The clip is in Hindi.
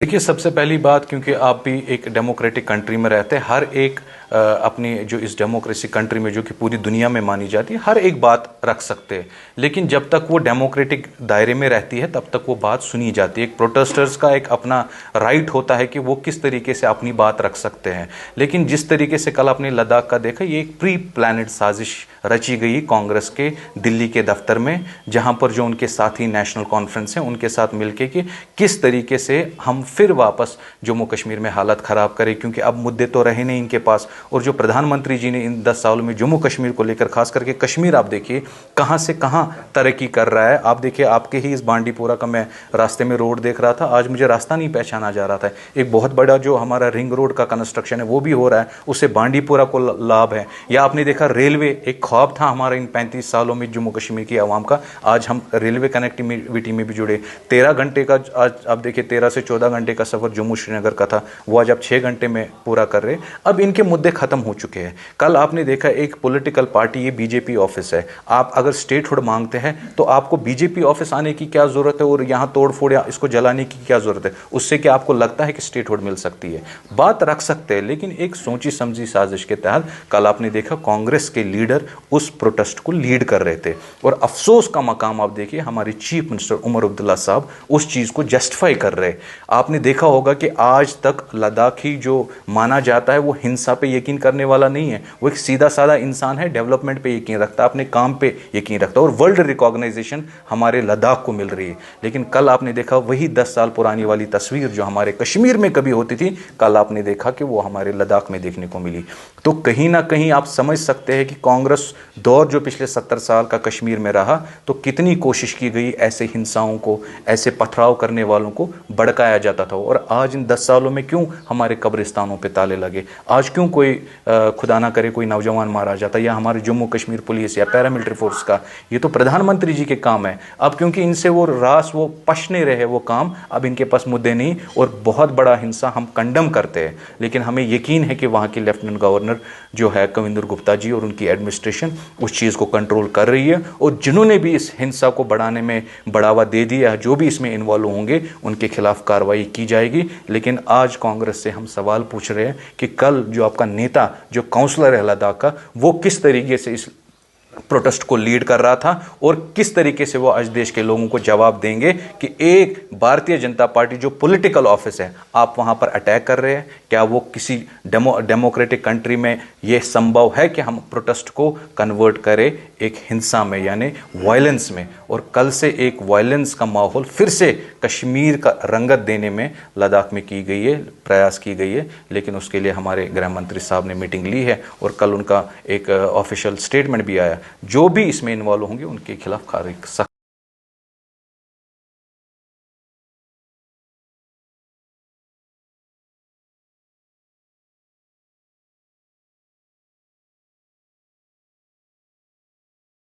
देखिए, सबसे पहली बात, क्योंकि आप भी एक डेमोक्रेटिक कंट्री में रहते हैं, हर एक अपनी जो इस डेमोक्रेसी कंट्री में जो कि पूरी दुनिया में मानी जाती है, हर एक बात रख सकते हैं। लेकिन जब तक वो डेमोक्रेटिक दायरे में रहती है तब तक वो बात सुनी जाती है। एक प्रोटेस्टर्स का एक अपना राइट होता है कि वो किस तरीके से अपनी बात रख सकते हैं। लेकिन जिस तरीके से कल आपने लद्दाख का देखा, ये एक प्री प्लानिड साजिश रची गई कांग्रेस के दिल्ली के दफ्तर में, जहां पर जो उनके साथी नेशनल कॉन्फ्रेंस हैं उनके साथ मिलकर कि किस तरीके से हम फिर वापस जम्मू कश्मीर में हालत ख़राब करें, क्योंकि अब मुद्दे तो रहे नहीं इनके पास। और जो प्रधानमंत्री जी ने इन 10 सालों में जम्मू कश्मीर को लेकर, खास करके कश्मीर, आप देखिए कहाँ से कहाँ तरक्की कर रहा है। आप देखिए, आपके ही इस बांडीपुरा का मैं रास्ते में रोड देख रहा था, आज मुझे रास्ता नहीं पहचाना जा रहा था। एक बहुत बड़ा जो हमारा रिंग रोड का कंस्ट्रक्शन है वो भी हो रहा है, उससे बांडीपुरा को लाभ है। या आपने देखा रेलवे, एक ख्वाब था हमारा इन 35 सालों में जम्मू कश्मीर की आवाम का, आज हम रेलवे कनेक्टिविटी में भी जुड़े। 13 घंटे का, आज आप देखिए 13 से 14 घंटे का सफ़र जम्मू श्रीनगर का था, वो आज आप 6 घंटे में पूरा कर रहे। अब इनके मुद्दे खत्म हो चुके हैं। कल आपने देखा एक पॉलिटिकल पार्टी, ये बीजेपी ऑफिस है, आप अगर स्टेटहुड मांगते हैं तो आपको बीजेपी ऑफिस आने की क्या जरूरत है और यहाँ तोड़फोड़ या इसको जलाने की क्या जरूरत है? उससे क्या आपको लगता है कि स्टेटहुड मिल सकती है? बात रख सकते हैं, लेकिन एक सोची समझी साजिश के तहत कल आपने देखा कांग्रेस के लीडर उस प्रोटेस्ट को लीड कर रहे थे। और अफसोस का मकाम आप देखिए, हमारे चीफ मिनिस्टर उमर अब्दुल्ला साहब उस चीज को जस्टिफाई कर रहे। आपने देखा होगा कि आज तक लद्दाखी जो माना जाता है वो हिंसा पे यकीन करने वाला नहीं है, वो एक सीधा साधा इंसान है, डेवलपमेंट पे यकीन रखता है, अपने काम पे यकीन रखता है, और वर्ल्ड रिकॉग्नाइजेशन हमारे लद्दाख को मिल रही है। लेकिन कल आपने देखा वही 10 साल पुरानी वाली तस्वीर जो हमारे कश्मीर में कभी होती थी, कल आपने देखा कि वो हमारे लद्दाख में देखने को मिली। तो कहीं ना कहीं आप समझ सकते हैं कि कांग्रेस दौर जो पिछले 70 साल का कश्मीर में रहा, तो कितनी कोशिश की गई ऐसे हिंसाओं को, ऐसे पथराव करने वालों को भड़काया जाता था। और आज इन 10 सालों में क्यों हमारे कब्रिस्तानों पे ताले लगे? आज क्यों कोई खुदा ना करे कोई नौजवान मारा जाता, या हमारे जम्मू कश्मीर पुलिस या पैरामिलिट्री फोर्स का? ये तो प्रधानमंत्री जी के काम है। अब क्योंकि इनसे वो रास वो पश नहीं रहे वो काम, अब इनके पास मुद्दे नहीं, और बहुत बड़ा हिंसा हम कंडम करते हैं। लेकिन हमें यकीन है कि वहाँ की लेफ्टिनेंट गवर्नर जो है कविंदर गुप्ता जी और उनकी एडमिनिस्ट्रेशन उस चीज़ को कंट्रोल कर रही है, और जिन्होंने भी इस हिंसा को बढ़ाने में बढ़ावा दे दिया, जो भी इसमें इन्वॉल्व होंगे, उनके खिलाफ कार्रवाई की जाएगी। लेकिन आज कांग्रेस से हम सवाल पूछ रहे हैं कि कल जो आपका नेता, जो काउंसलर है लद्दाख का, वो किस तरीके से इस प्रोटेस्ट को लीड कर रहा था, और किस तरीके से वो आज देश के लोगों को जवाब देंगे कि एक भारतीय जनता पार्टी जो पॉलिटिकल ऑफिस है, आप वहां पर अटैक कर रहे हैं। क्या वो किसी डेमोक्रेटिक कंट्री में ये संभव है कि हम प्रोटेस्ट को कन्वर्ट करें एक हिंसा में, यानी वायलेंस में? और कल से एक वायलेंस का माहौल फिर से कश्मीर का रंगत देने में लद्दाख में की गई है, प्रयास की गई है। लेकिन उसके लिए हमारे गृह मंत्री साहब ने मीटिंग ली है, और कल उनका एक ऑफिशियल स्टेटमेंट भी आया। जो भी इसमें इन्वॉल्व होंगे उनके खिलाफ कार्रवाई